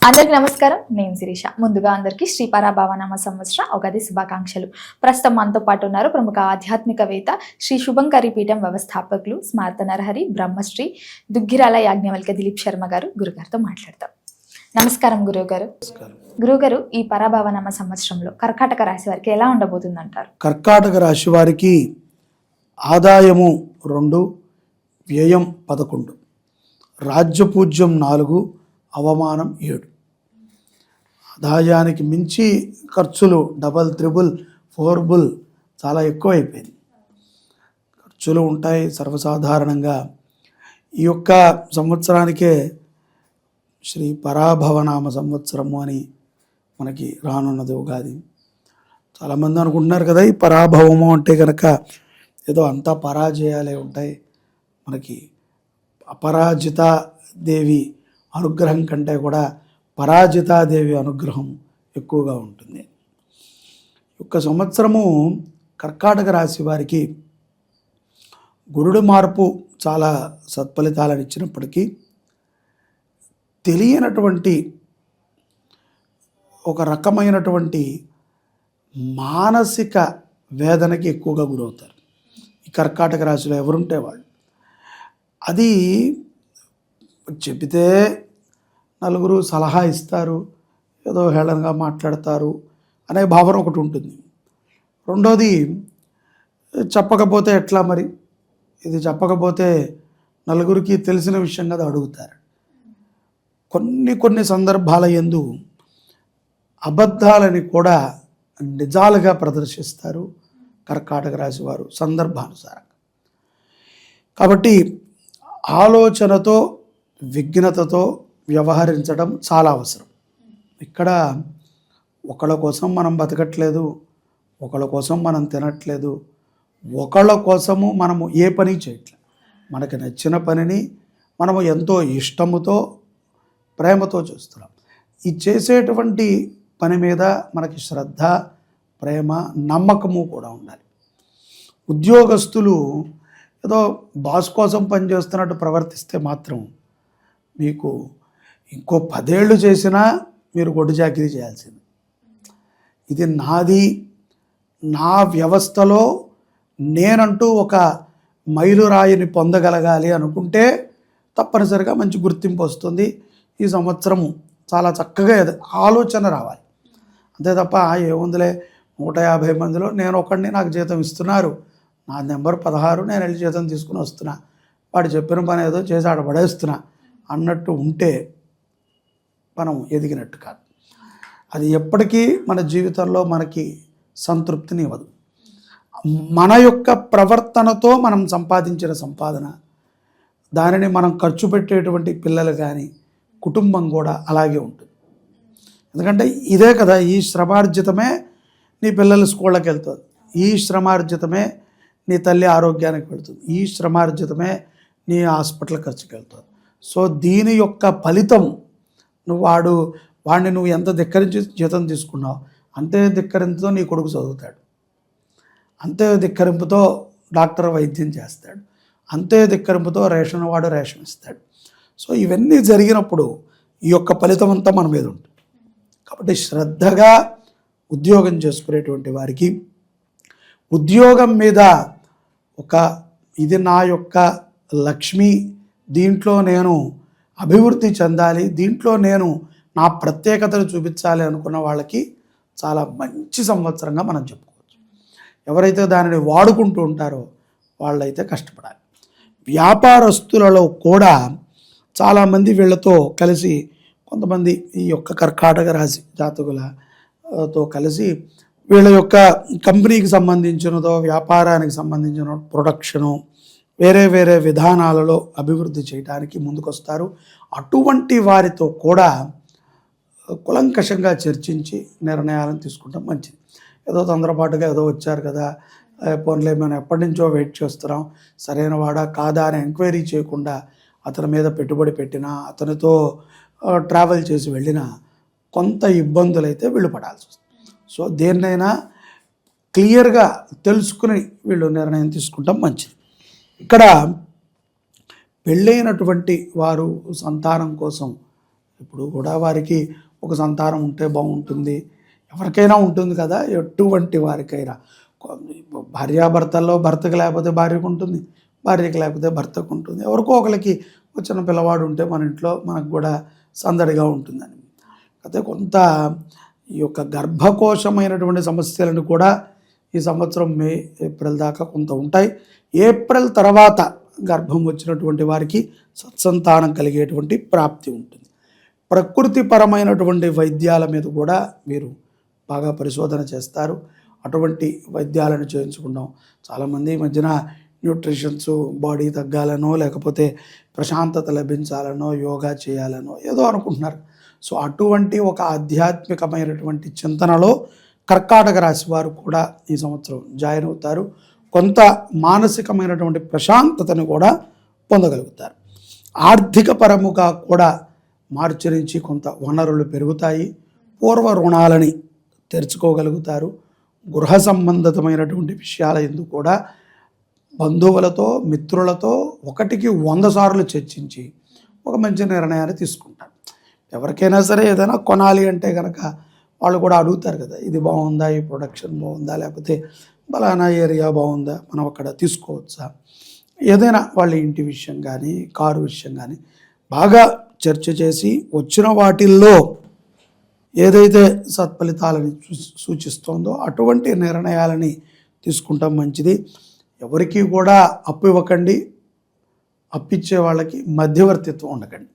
అందరికి నమస్కారం. నేను శిరీష. ముందుగా అందరికీ శ్రీ పరాభవనామ సంవత్సర ఉగాది శుభాకాంక్షలు. ప్రస్తుతం మనతో పాటు ఉన్నారు ప్రముఖ ఆధ్యాత్మికవేత్త, శ్రీ శుభంకరి పీఠం వ్యవస్థాపకులు, స్మార్త నరహరి బ్రహ్మశ్రీ దుగ్గిరాల యాజ్ఞవల్క్య దిలీప్ శర్మ గారు. గురుగారితో మాట్లాడతాం. నమస్కారం గురువుగారు. గురువుగారు, ఈ పరాభవనామ సంవత్సరంలో కర్కాటక రాశి వారికి ఎలా ఉండబోతుంది అంటారు? కర్కాటక రాశి వారికి ఆదాయము 2, వ్యయం 11, రాజ్యపూజ్యం 4, అవమానం 7. ఆదాయానికి మించి ఖర్చులు డబల్, త్రిబుల్, ఫోర్బుల్ చాలా ఎక్కువైపోయింది. ఖర్చులు ఉంటాయి సర్వసాధారణంగా. ఈ యొక్క సంవత్సరానికే శ్రీ పరాభవనామ సంవత్సరము అని మనకి రానున్నది ఉగాది. చాలామంది అనుకుంటున్నారు కదా, ఈ పరాభవము అంటే కనుక ఏదో అంతా పరాజయాలే ఉంటాయి. మనకి అపరాజితాదేవి అనుగ్రహం కంటే కూడా పరాజితాదేవి అనుగ్రహం ఎక్కువగా ఉంటుంది. ఒక్క సంవత్సరము కర్కాటక రాశి వారికి గురుడు మార్పు చాలా సత్ఫలితాలను ఇచ్చినప్పటికీ తెలియనటువంటి ఒక రకమైనటువంటి మానసిక వేదనకి ఎక్కువగా గురవుతారు ఈ కర్కాటక రాశిలో ఎవరుంటే వాళ్ళు. అది చెబితే నలుగురు సలహా ఇస్తారు, ఏదో హేళనగా మాట్లాడతారు అనే భావన ఒకటి ఉంటుంది. రెండోది, చెప్పకపోతే ఎట్లా మరి, ఇది చెప్పకపోతే నలుగురికి తెలిసిన విషయం కదా అడుగుతారు. కొన్ని సందర్భాల యందు అబద్ధాలని కూడా నిజాలుగా ప్రదర్శిస్తారు కర్కాటక రాశి వారు సందర్భానుసారంగా. కాబట్టి ఆలోచనతో, విఘ్నతతో వ్యవహరించడం చాలా అవసరం. ఇక్కడ ఒకళ్ళ కోసం మనం బతకట్లేదు, ఒకళ్ళ కోసం మనం తినట్లేదు, ఒకళ్ళ కోసము మనము ఏ పని చేయట్లేదు. మనకి నచ్చిన పనిని మనము ఎంతో ఇష్టముతో, ప్రేమతో చేస్తున్నాం. ఈ చేసేటువంటి పని మీద మనకి శ్రద్ధ, ప్రేమ, నమ్మకము కూడా ఉండాలి. ఉద్యోగస్తులు ఏదో బాస్ కోసం పనిచేస్తున్నట్టు ప్రవర్తిస్తే మాత్రం మీకు ఇంకో 10 ఏళ్ళు చేసినా మీరు గొడ్డు చాకిరీ చేయాల్సింది. ఇది నాది, నా వ్యవస్థలో నేనంటూ ఒక మైలురాయిని పొందగలగాలి అనుకుంటే తప్పనిసరిగా మంచి గుర్తింపు వస్తుంది. ఈ సంవత్సరము చాలా చక్కగా ఆలోచన రావాలి. అంతే తప్ప ఏముందిలే 150 మందిలో నేను ఒకడిని, నాకు జీతం ఇస్తున్నారు, నా నెంబర్ 16, నేను వెళ్ళి జీతం తీసుకుని వస్తున్నా, వాడు చెప్పిన పని ఏదో చేసి ఆడ పడేస్తున్నా అన్నట్టు ఉంటే మనం ఎదిగినట్టు కాదు. అది ఎప్పటికీ మన జీవితంలో మనకి సంతృప్తిని ఇవ్వదు. మన యొక్క ప్రవర్తనతో మనం సంపాదించిన సంపాదన, దానిని మనం ఖర్చు పెట్టేటువంటి పిల్లలు కానీ, కుటుంబం కూడా అలాగే ఉంటుంది. ఎందుకంటే ఇదే కదా, ఈ శ్రమార్జితమే నీ పిల్లలు స్కూళ్ళకి వెళ్తుంది, ఈ శ్రమార్జితమే నీ తల్లి ఆరోగ్యానికి వెళ్తుంది, ఈ శ్రమార్జితమే నీ హాస్పిటల్ ఖర్చుకి వెళ్తుంది. సో దీని యొక్క ఫలితం వాడిని నువ్వు ఎంత ధిక్కరించి జీతం తీసుకున్నావు, అంతే ధిక్కరింపుతో నీ కొడుకు చదువుతాడు, అంతే ధిక్కరింపుతో డాక్టర్ వైద్యం చేస్తాడు, అంతే ధిక్కరింపుతో రేషన్ వాడు రేషన్ ఇస్తాడు. సో ఇవన్నీ జరిగినప్పుడు ఈ యొక్క ఫలితం అంతా మన మీద ఉంటుంది. కాబట్టి శ్రద్ధగా ఉద్యోగం చేసుకునేటువంటి వారికి ఉద్యోగం మీద ఇది నా యొక్క లక్ష్మి, దీంట్లో నేను అభివృద్ధి చెందాలి, దీంట్లో నేను నా ప్రత్యేకతను చూపించాలి అనుకున్న వాళ్ళకి చాలా మంచి సంవత్సరంగా మనం చెప్పుకోవచ్చు. ఎవరైతే దానిని వాడుకుంటూ ఉంటారో వాళ్ళైతే కష్టపడాలి. వ్యాపారస్తులలో కూడా చాలామంది వీళ్ళతో కలిసి, కొంతమంది ఈ యొక్క కర్కాటక రాశి జాతకులతో కలిసి వీళ్ళ యొక్క కంపెనీకి సంబంధించినదో, వ్యాపారానికి సంబంధించిన ప్రొడక్షను, వేరే వేరే విధానాలలో అభివృద్ధి చేయడానికి ముందుకొస్తారు. అటువంటి వారితో కూడా కులంకషంగా చర్చించి నిర్ణయాలను తీసుకుంటాం మంచిది. ఏదో తొందరపాటుగా ఏదో వచ్చారు కదా, పోన్లే మనం ఎప్పటి నుంచో వెయిట్ చేస్తున్నాం, సరైన వాడా కాదా అని ఎంక్వైరీ చేయకుండా అతని మీద పెట్టుబడి పెట్టినా, అతనితో ట్రావెల్ చేసి వెళ్ళినా కొంత ఇబ్బందులు అయితే వీళ్ళు పడాల్సి వస్తుంది. సో దేన్నైనా క్లియర్గా తెలుసుకుని వీళ్ళు నిర్ణయం తీసుకుంటాం మంచిది. ఇక్కడ పెళ్ళైనటువంటి వారు సంతానం కోసం ఇప్పుడు కూడా వారికి ఒక సంతానం ఉంటే బాగుంటుంది, ఎవరికైనా ఉంటుంది కదా, ఎటువంటి వారికైనా. భార్యాభర్తల్లో భర్తకు లేకపోతే భార్యకు ఉంటుంది, భార్యకు లేకపోతే భర్తకు ఉంటుంది. ఎవరికో ఒకరికి వచ్చిన పిల్లవాడు ఉంటే మన ఇంట్లో మనకు కూడా సందడిగా ఉంటుందని. అయితే కొంత ఈ యొక్క గర్భకోశమైనటువంటి సమస్యలను కూడా ఈ సంవత్సరం మే ఏప్రిల్ దాకా కొంత ఉంటాయి. ఏప్రిల్ తర్వాత గర్భం వచ్చినటువంటి వారికి సత్సంతానం కలిగేటువంటి ప్రాప్తి ఉంటుంది. ప్రకృతిపరమైనటువంటి వైద్యాల మీద కూడా మీరు బాగా పరిశోధన చేస్తారు. అటువంటి వైద్యాలను చేయించుకుంటాం. చాలామంది ఈ మధ్యన న్యూట్రిషన్స్, బాడీ తగ్గాలనో లేకపోతే ప్రశాంతత లభించాలనో యోగా చేయాలనో ఏదో అనుకుంటున్నారు. సో అటువంటి ఒక ఆధ్యాత్మికమైనటువంటి చింతనలో కర్కాటక రాశి వారు కూడా ఈ సంవత్సరం జాయిన్ అవుతారు. కొంత మానసికమైనటువంటి ప్రశాంతతను కూడా పొందగలుగుతారు. ఆర్థిక పరముగా కూడా మార్చి నుంచి కొంత వనరులు పెరుగుతాయి. పూర్వ రుణాలని తెరుచుకోగలుగుతారు. గృహ సంబంధితమైనటువంటి విషయాల ఎందుకు కూడా బంధువులతో, మిత్రులతో 1కి 100 సార్లు చర్చించి ఒక మంచి నిర్ణయాన్ని తీసుకుంటారు. ఎవరికైనా సరే ఏదైనా కొనాలి అంటే కనుక వాళ్ళు కూడా అడుగుతారు కదా, ఇది బాగుందా, ఈ ప్రొడక్షన్ బాగుందా, లేకపోతే బలానా ఏరియా బాగుందా, మనం అక్కడ తీసుకోవచ్చా, ఏదైనా వాళ్ళ ఇంటి విషయం కానీ కారు విషయం కానీ బాగా చర్చ చేసి వచ్చిన వాటిల్లో ఏదైతే సత్ఫలితాలని సూచిస్తోందో అటువంటి నిర్ణయాలని తీసుకుంటాం మంచిది. ఎవరికి కూడా అప్పు ఇవ్వకండి, అప్పిచ్చే వాళ్ళకి మధ్యవర్తిత్వం ఉండకండి.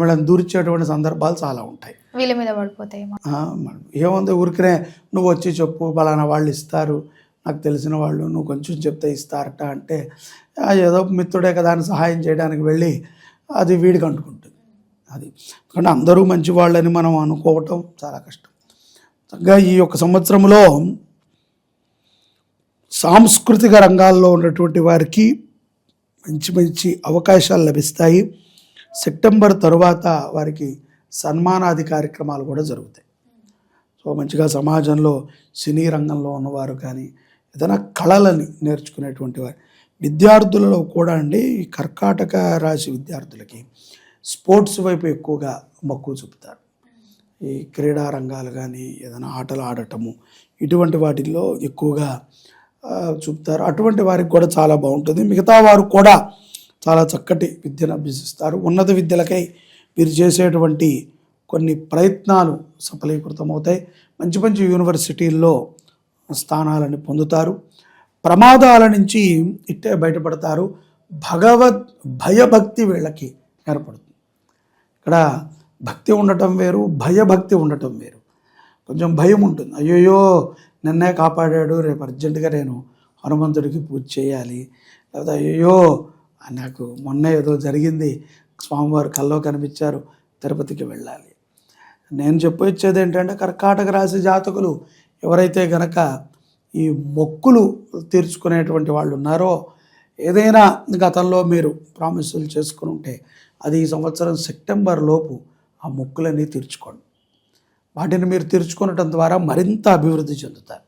వాళ్ళని దూర్చేటువంటి సందర్భాలు చాలా ఉంటాయి. వీళ్ళ మీద పడిపోతాయి. ఏముంది, ఊరికనే నువ్వు వచ్చి చెప్పు, బలానా వాళ్ళు ఇస్తారు, నాకు తెలిసిన వాళ్ళు, నువ్వు కొంచెం చెప్తే ఇస్తారట అంటే ఏదో మిత్రుడే కదా అని సహాయం చేయడానికి వెళ్ళి అది వీడికి అంటుకుంటుంది. అది కానీ అందరూ మంచి వాళ్ళని మనం అనుకోవటం చాలా కష్టం. చక్కగా ఈ యొక్క సంవత్సరంలో సాంస్కృతిక రంగాల్లో ఉన్నటువంటి వారికి మంచి మంచి అవకాశాలు లభిస్తాయి. సెప్టెంబర్ తరువాత వారికి సన్మానాది కార్యక్రమాలు కూడా జరుగుతాయి. సో మంచిగా సమాజంలో సినీ రంగంలో ఉన్నవారు కానీ ఏదైనా కళలని నేర్చుకునేటువంటి వారు, విద్యార్థులలో కూడా అండి, ఈ కర్కాటక రాశి విద్యార్థులకి స్పోర్ట్స్ వైపు ఎక్కువగా మక్కువ చూపుతారు. ఈ క్రీడా రంగాలు కానీ ఏదైనా ఆటలు ఆడటము ఇటువంటి వాటిల్లో ఎక్కువగా చూపుతారు. అటువంటి వారికి కూడా చాలా బాగుంటుంది. మిగతా వారు కూడా చాలా చక్కటి విద్యను అభ్యసిస్తారు. ఉన్నత విద్యలకై వీరు చేసేటువంటి కొన్ని ప్రయత్నాలు సఫలీకృతమవుతాయి. మంచి మంచి యూనివర్సిటీల్లో స్థానాలను పొందుతారు. ప్రమాదాల నుంచి ఇట్టే బయటపడతారు. భయభక్తి వీళ్ళకి ఏర్పడుతుంది. ఇక్కడ భక్తి ఉండటం వేరు, భయభక్తి ఉండటం వేరు. కొంచెం భయం ఉంటుంది. అయ్యోయ్యో నిన్నే కాపాడాడు, రేపు అర్జెంటుగా నేను హనుమంతుడికి పూజ చేయాలి, లేకపోతే అయ్యో నాకు మొన్న ఏదో జరిగింది, స్వామివారు కల్లో కనిపించారు, తిరుపతికి వెళ్ళాలి. నేను చెప్పొచ్చేది ఏంటంటే, కర్కాటక రాశి జాతకులు ఎవరైతే గనక ఈ మొక్కులు తీర్చుకునేటువంటి వాళ్ళు ఉన్నారో, ఏదైనా గతంలో మీరు ప్రామిసులు చేసుకుని ఉంటే అది ఈ సంవత్సరం సెప్టెంబర్ లోపు ఆ మొక్కులన్నీ తీర్చుకోండి. వాటిని మీరు తీర్చుకోవటం ద్వారా మరింత అభివృద్ధి చెందుతారు.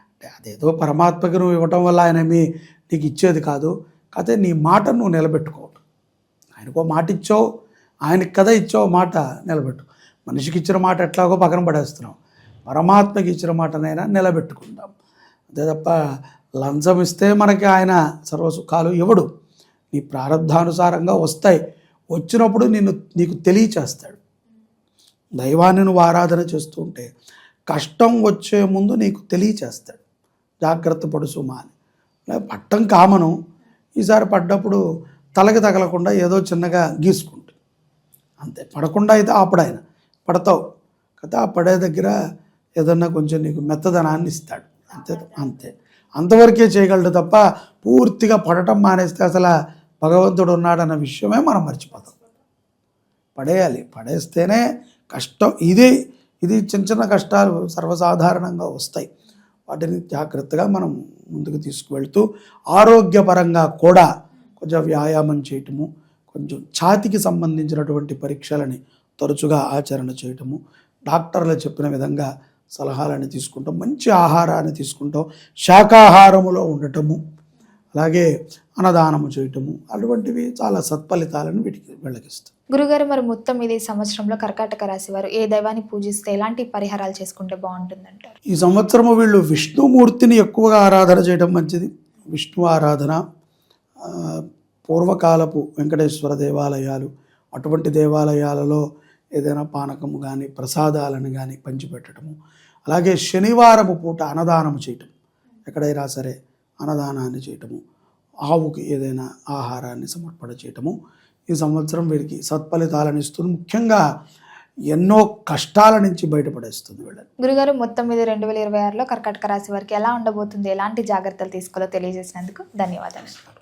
అంటే అదేదో పరమాత్మకి నువ్వు ఇవ్వటం వల్ల ఆయన నీకు ఇచ్చేది కాదు. కాకపోతే నీ మాట నువ్వు నిలబెట్టుకోవటం. ఆయనకో మాట ఇచ్చావు, ఆయనకి కదా ఇచ్చావు మాట, నిలబెట్టు. మనిషికి ఇచ్చిన మాట ఎట్లాగో పక్కన పడేస్తున్నాం, పరమాత్మకి ఇచ్చిన మాటనైనా నిలబెట్టుకుందాం. అంతే తప్ప లంచం ఇస్తే మనకి ఆయన సర్వసుఖాలు ఇవ్వడు. నీ ప్రారంధానుసారంగా వస్తాయి. వచ్చినప్పుడు నీకు తెలియచేస్తాడు. దైవాన్ని నువ్వు ఆరాధన చేస్తూ ఉంటే కష్టం వచ్చే ముందు నీకు తెలియచేస్తాడు, జాగ్రత్త పడు సుమా అని. పట్టం కామను, ఈసారి పడ్డప్పుడు తలకి తగలకుండా ఏదో చిన్నగా గీసుకుంటుంది అంతే. పడకుండా అయితే ఆపడాయన, పడతావు కదా, ఆ పడే దగ్గర ఏదన్నా కొంచెం నీకు మెత్తదనాన్ని ఇస్తాడు అంతే. అంతవరకే చేయగలడు తప్ప పూర్తిగా పడటం మానేస్తే అసలు భగవంతుడు ఉన్నాడన్న విషయమే మనం మర్చిపోతాం. పడేయాలి, పడేస్తేనే కష్టం. ఇది చిన్న చిన్న కష్టాలు సర్వసాధారణంగా వస్తాయి. వాటిని జాగ్రత్తగా మనం ముందుకు తీసుకువెళ్తూ ఆరోగ్యపరంగా కూడా కొంచెం వ్యాయామం చేయటము, కొంచెం ఛాతికి సంబంధించినటువంటి పరీక్షలని తరచుగా ఆచరణ చేయటము, డాక్టర్లు చెప్పిన విధంగా సలహాలను తీసుకుంటాం, మంచి ఆహారాన్ని తీసుకుంటాం, శాకాహారములో ఉండటము, అలాగే అన్నదానము చేయటము అటువంటివి చాలా సత్ఫలితాలను వీటికి వెళ్ళగిస్తాయి. గురుగారు, మరి మొత్తం ఇది సంవత్సరంలో కర్కాటక రాశి వారు ఏ దైవాన్ని పూజిస్తే ఎలాంటి పరిహారాలు చేసుకుంటే బాగుంటుందంటారు? ఈ సంవత్సరము వీళ్ళు విష్ణుమూర్తిని ఎక్కువగా ఆరాధన చేయడం మంచిది. విష్ణు ఆరాధన, ఆ, పూర్వకాలపు వెంకటేశ్వర దేవాలయాలు, అటువంటి దేవాలయాలలో ఏదైనా పానకము కానీ ప్రసాదాలను కానీ పంచిపెట్టడము, అలాగే శనివారము పూట అన్నదానము చేయటం, ఎక్కడైనా సరే అన్నదానాన్ని చేయటము, ఆవుకి ఏదైనా ఆహారాన్ని సమర్పణ చేయటము ఈ సంవత్సరం వీరికి సత్ఫలితాలను ఇస్తుంది. ముఖ్యంగా ఎన్నో కష్టాల నుంచి బయటపడేస్తుంది వీళ్ళని. గురుగారు, మొత్తం మీద 2026లో కర్కాటక రాశి వారికి ఎలా ఉండబోతుంది, ఎలాంటి జాగ్రత్తలు తీసుకోవాలో తెలియజేసినందుకు ధన్యవాదాలు.